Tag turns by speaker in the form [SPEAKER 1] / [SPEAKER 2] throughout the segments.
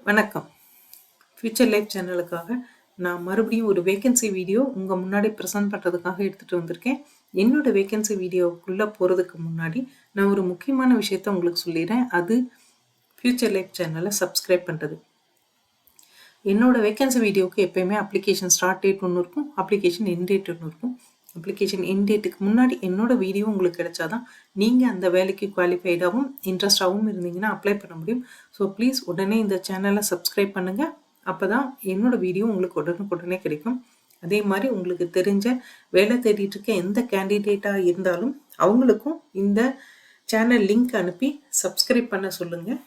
[SPEAKER 1] வணக்கம். Future life சேனலுக்காக நான் மறுபடியும் ஒரு வேகன்சி வீடியோ உங்கள் முன்னாடி ப்ரெசென்ட் பண்ணுறதுக்காக எடுத்துகிட்டு வந்திருக்கேன். என்னோட வேகன்சி வீடியோக்குள்ளே போகிறதுக்கு முன்னாடி நான் ஒரு முக்கியமான விஷயத்த உங்களுக்கு சொல்லிடுறேன். அது ஃபியூச்சர் லைஃப் சேனலை சப்ஸ்கிரைப் பண்ணுறது. என்னோட வேகன்சி வீடியோவுக்கு எப்போயுமே அப்ளிகேஷன் ஸ்டார்ட் டேட் ஒன்று இருக்கும், அப்ளிகேஷன் எண்ட் டேட் ஒன்று இருக்கும். அப்ளிகேஷன் எண்ட் டேட்டுக்கு முன்னாடி என்னோட வீடியோ உங்களுக்கு கிடைச்சாதான் நீங்கள் அந்த வேலைக்கு குவாலிஃபைடாகவும் இன்ட்ரெஸ்டாகவும் இருந்தீங்கன்னா அப்ளை பண்ண முடியும். ஸோ ப்ளீஸ் உடனே இந்த சேனலை சப்ஸ்கிரைப் பண்ணுங்கள். அப்போ தான் என்னோட வீடியோ உங்களுக்கு உடனுக்குடனே கிடைக்கும். அதே மாதிரி உங்களுக்கு தெரிஞ்ச வேலை தேடிட்டு இருக்க எந்த கேண்டிடேட்டாக இருந்தாலும் அவங்களுக்கும் இந்த சேனல் லிங்க் அனுப்பி சப்ஸ்கிரைப் பண்ண சொல்லுங்கள்.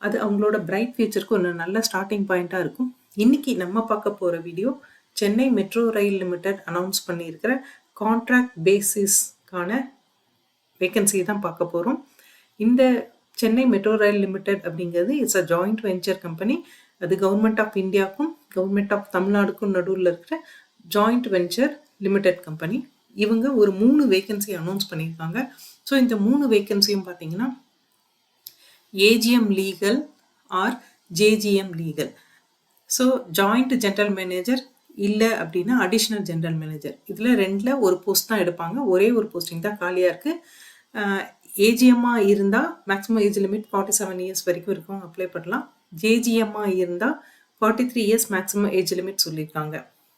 [SPEAKER 1] அது அவங்களோட பிரைட் ஃபியூச்சருக்கு ஒரு நல்ல ஸ்டார்டிங் பாயிண்ட்டாக இருக்கும். இன்றைக்கி நம்ம பார்க்க போகிற video Chennai metro rail limited announce பண்ணியிருக்கிற கான்ட்ராக்ட் பேசிஸ்க்கான வேகன்சி தான் பார்க்க போகிறோம். இந்த சென்னை மெட்ரோ ரயில் லிமிடெட் அப்படிங்கிறது it's a joint venture company. அது கவர்மெண்ட் ஆஃப் இந்தியாவுக்கும் கவர்மெண்ட் ஆஃப் தமிழ்நாடுக்கும் நடுவில் இருக்கிற ஜாயிண்ட் வெஞ்சர் லிமிடெட் கம்பெனி. இவங்க ஒரு 3 வேகன்சி அனௌன்ஸ் பண்ணியிருக்காங்க. ஸோ இந்த 3 வேகன்சியும் பார்த்தீங்கன்னா AGM legal R JGM legal. So joint general manager இல்லை அப்படின்னா அடிஷ்னல் ஜென்ரல் மேனேஜர், இதில் ரெண்டில் ஒரு போஸ்ட் தான் எடுப்பாங்க. ஒரே ஒரு போஸ்டிங் தான் காலியாக இருக்குது. ஏஜிஎம்மாக இருந்தால் மேக்ஸிமம் ஏஜ் லிமிட் 47 இயர்ஸ் வரைக்கும் இருக்கும், அப்ளை பண்ணலாம். ஜேஜிஎம்மாக இருந்தால் 43 இயர்ஸ் மேக்ஸிமம் ஏஜ் லிமிட் சொல்லியிருக்காங்க.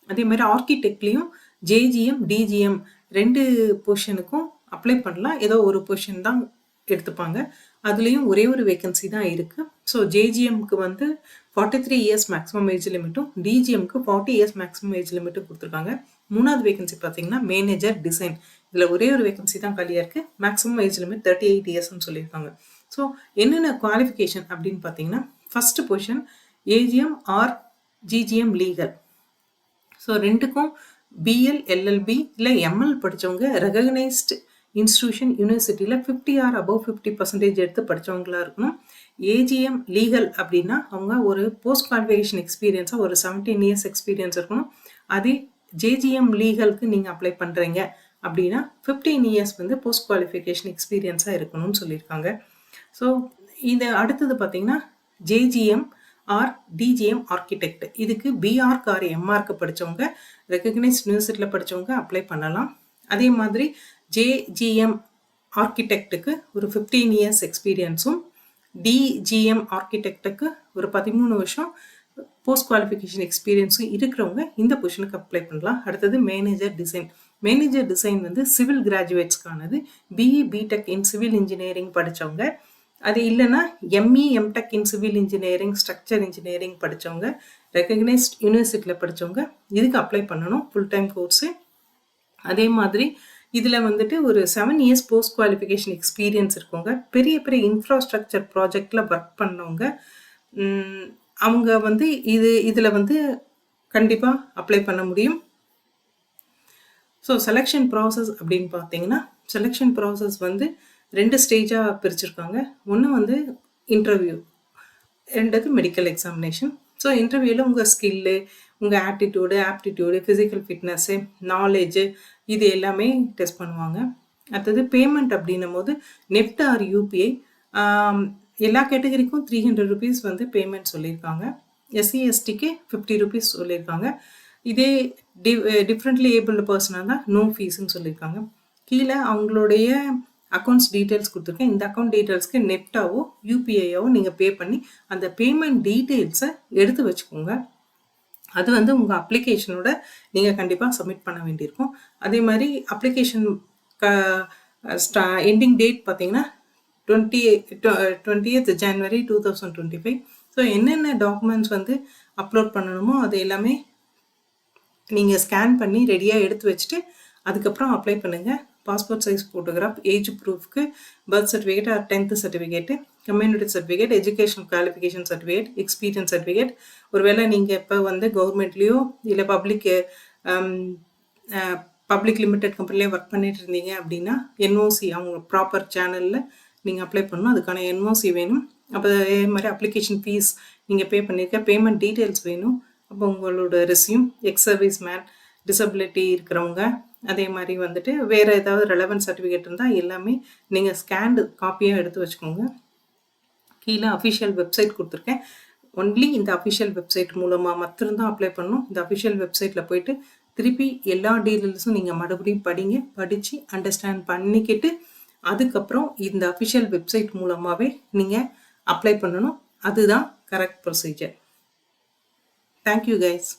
[SPEAKER 1] அதே மாதிரி ஆர்கிடெக்ட்லேயும் JGM DGM 2 பொசிஷனுக்கும் அப்ளை பண்ணலாம். ஏதோ ஒரு பொசிஷன் தான் எடுத்துப்பாங்க. அதுலேயும் ஒரே ஒரு வேகன்சி தான் இருக்குது. ஸோ JGMக்கு வந்து 43 இயர்ஸ் மேக்ஸிமம் ஏஜ் லிமிட்டும் DGMக்கு 40 இயர்ஸ் மேக்ஸிமம் ஏஜ் லிமிட்டும் கொடுத்துருக்காங்க. 3வது வேகன்சி பார்த்தீங்கன்னா மேனேஜர் டிசைன். இதில் ஒரே ஒரு வேகன்சி தான் காலியாக இருக்குது. மேக்ஸிமம் ஏஜ் லிமிட் 38 இயர்ஸ்ன்னு சொல்லியிருக்காங்க. ஸோ என்னென்ன குவாலிஃபிகேஷன் அப்படின்னு பார்த்தீங்கன்னா first position AGM or GGM legal. So ரெண்டுக்கும் BL LLB இல்லை ML படித்தவங்க ரெகக்னைஸ்டு இன்ஸ்டிடியூஷன் யூனிவர்சிட்டியில் 50 ஆர் அபவ் 50% எடுத்து படித்தவங்களா இருக்கணும். AGM லீகல் அப்படின்னா அவங்க ஒரு போஸ்ட் குவாலிஃபிகேஷன் எக்ஸ்பீரியன்ஸாக ஒரு 17 இயர்ஸ் எக்ஸ்பீரியன்ஸ் இருக்கணும். அதே JGM லீகலுக்கு நீங்கள் அப்ளை பண்ணுறீங்க அப்படின்னா 15 இயர்ஸ் வந்து போஸ்ட் குவாலிஃபிகேஷன் எக்ஸ்பீரியன்ஸாக இருக்கணும்னு சொல்லியிருக்காங்க. ஸோ இந்த அடுத்தது பார்த்தீங்கன்னா JGM ஆர் DGM ஆர்கிடெக்ட். இதுக்கு BArch ஆர் MArch படித்தவங்க ரெகக்னைஸ்ட் யூனிவர்சிட்டியில் படித்தவங்க அப்ளை பண்ணலாம். அதே மாதிரி JGM ஆர்கிடெக்டுக்கு ஒரு 15 இயர்ஸ் எக்ஸ்பீரியன்ஸும் DGM ஆர்கிடெக்டுக்கு ஒரு 13 வருஷம் போஸ்ட் குவாலிஃபிகேஷன் எக்ஸ்பீரியன்ஸும் இருக்கிறவங்க இந்த பொசிஷனுக்கு அப்ளை பண்ணலாம். அடுத்தது மேனேஜர் டிசைன். மேனேஜர் டிசைன் வந்து சிவில் கிராஜுவேட்ஸ்க்கானது. BE BTech in civil engineering படித்தவங்க, அது இல்லைன்னா ME MTech in civil engineering structure engineering படித்தவங்க ரெகக்னைஸ்ட் யூனிவர்சிட்டியில் படித்தவங்க இதுக்கு அப்ளை பண்ணணும், ஃபுல் டைம் கோர்ஸு. அதே மாதிரி இதில் வந்துட்டு ஒரு 7 இயர்ஸ் போஸ்ட் குவாலிஃபிகேஷன் எக்ஸ்பீரியன்ஸ் இருக்கவங்க, பெரிய பெரிய இன்ஃப்ராஸ்ட்ரக்சர் ப்ராஜெக்டில் ஒர்க் பண்ணவங்க, அவங்க வந்து இதில் வந்து கண்டிப்பாக அப்ளை பண்ண முடியும். ஸோ செலெக்ஷன் ப்ராசஸ் அப்படின்னு பார்த்தீங்கன்னா செலெக்ஷன் ப்ராசஸ் வந்து 2 ஸ்டேஜாக பிரிச்சிருக்காங்க. ஒன்று வந்து இன்டர்வியூ, ரெண்டாவது மெடிக்கல் எக்ஸாமினேஷன். ஸோ இன்டர்வியூவில் உங்கள் ஸ்கில்லு, உங்கள் ஆப்டிடியூடு, ஃபிசிக்கல் ஃபிட்னஸ்ஸு, நாலேஜு இது எல்லாமே டெஸ்ட் பண்ணுவாங்க. அடுத்தது பேமெண்ட் அப்படின்னும் போது நெஃப்ட் ஆர் UPI எல்லா கேட்டகரிக்கும் 300 rupees வந்து பேமெண்ட் சொல்லியிருக்காங்க. SC STக்கு 50 rupees சொல்லியிருக்காங்க. இதே டிஃப்ரெண்ட்லி ஏபிள்டு பர்சனாக தான் நோ ஃபீஸ்ன்னு சொல்லியிருக்காங்க. கீழே அவங்களுடைய அக்கௌண்ட்ஸ் டீட்டெயில்ஸ் கொடுத்துருக்கேன். இந்த அக்கௌண்ட் டீட்டெயில்ஸ்க்கு நெஃப்டாவோ UPIயாவோ நீங்கள் பே பண்ணி அந்த பேமெண்ட் டீட்டெயில்ஸை எடுத்து வச்சுக்கோங்க. அது வந்து உங்கள் அப்ளிகேஷனோட நீங்கள் கண்டிப்பாக சப்மிட் பண்ண வேண்டியிருக்கும். அதே மாதிரி அப்ளிகேஷன் எண்டிங் டேட் பார்த்தீங்கன்னா 20th January 2025. ஸோ என்னென்ன டாக்குமெண்ட்ஸ் வந்து அப்லோட் பண்ணணுமோ அது எல்லாமே நீங்கள் ஸ்கேன் பண்ணி ரெடியாக எடுத்து வச்சுட்டு அதுக்கப்புறம் அப்ளை பண்ணுங்கள். பாஸ்போர்ட் சைஸ் ஃபோட்டோகிராஃப், ஏஜ் ப்ரூஃப்க்கு birth certificate or 10th certificate, community certificate, education qualification certificate, experience certificate. ஒருவேளை நீங்கள் இப்போ வந்து கவர்மெண்ட்லேயோ இல்லை பப்ளிக் லிமிடெட் கம்பெனிலேயே ஒர்க் பண்ணிட்டு இருந்தீங்க அப்படின்னா NOC அவங்க ப்ராப்பர் சேனலில் நீங்கள் அப்ளை பண்ணணும். அதுக்கான NOC வேணும். அப்போ அதே மாதிரி அப்ளிகேஷன் ஃபீஸ் நீங்கள் பே பண்ணியிருக்க பேமெண்ட் டீட்டெயில்ஸ் வேணும். அப்போ உங்களோட resume, ex service man, disability இருக்கிறவங்க, அதே மாதிரி வந்துட்டு வேறு ஏதாவது ரெலவென்ட் சர்டிஃபிகேட் இருந்தால் எல்லாமே நீங்கள் ஸ்கேண்டு காப்பியாக எடுத்து வச்சுக்கோங்க. கீழே அஃபிஷியல் வெப்சைட் கொடுத்துருக்கேன். ஒன்லி இந்த அஃபிஷியல் வெப்சைட் மூலமாக மட்டும்தான் அப்ளை பண்ணணும். இந்த அஃபிஷியல் வெப்சைட்டில் போயிட்டு திருப்பி எல்லா டீட்டெயில்ஸும் நீங்கள் மறுபடியும் படித்து அண்டர்ஸ்டாண்ட் பண்ணிக்கிட்டு அதுக்கப்புறம் இந்த அஃபிஷியல் வெப்சைட் மூலமாகவே நீங்கள் அப்ளை பண்ணணும். அதுதான் கரெக்ட் ப்ரொசீஜர். Thank you guys.